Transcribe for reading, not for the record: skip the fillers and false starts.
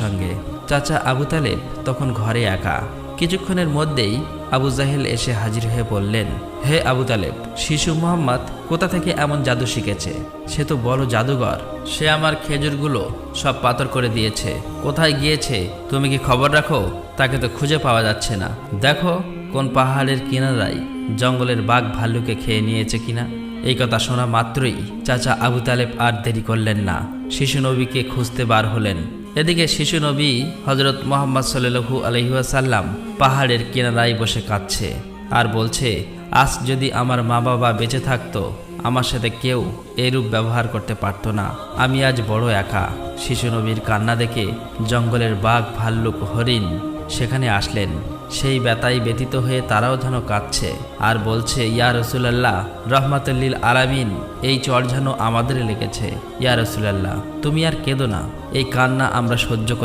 সঙ্গে। চাচা আবু তালেব তখন ঘরে একা। কিছুক্ষণের মধ্যেই আবু জাহেল এসে হাজির হয়ে বললেন, হে আবু তালেব, শিশু মোহাম্মদ কোথা থেকে এমন জাদু শিখেছে? সে তো বড় জাদুঘর। সে আমার খেজুরগুলো সব পাথর করে দিয়েছে। কোথায় গিয়েছে তুমি কি খবর রাখো? তাকে তো খুঁজে পাওয়া যাচ্ছে না। দেখো কোন পাহাড়ের কিনারায় জঙ্গলের বাঘ ভাল্লুকে খেয়ে নিয়েছে কিনা। এই কথা শোনা মাত্রই চাচা আবু তালেব আর দেরি করলেন না, শিশু নবীকে খুঁজতে বার হলেন। এদিকে শিশু নবী হজরত মুহাম্মদ সাল্লাল্লাহু আলাইহি ওয়াসাল্লাম পাহাড়ের কিনারায় বসে কাঁদছে আর বলছে, আজ যদি আমার মা বাবা বেঁচে থাকতো, আমার সাথে কেউ এরূপ ব্যবহার করতে পারতো না। আমি আজ বড় একা। শিশু নবীর কান্না দেখে জঙ্গলের বাঘ ভাল্লুক হরিণ সেখানে আসলেন। সেই ব্যথায় ব্যথিত হয়ে তারাও যেন কাঁদছে আর বলছে, ইয়া রাসূলুল্লাহ, রহমাতুল্লিল আলামিন, এই চর যেন আমাদের লেগেছে। ইয়া রাসূলুল্লাহ, তুমি আর কেঁদো না, এই কান্না আমরা সহ্য করতে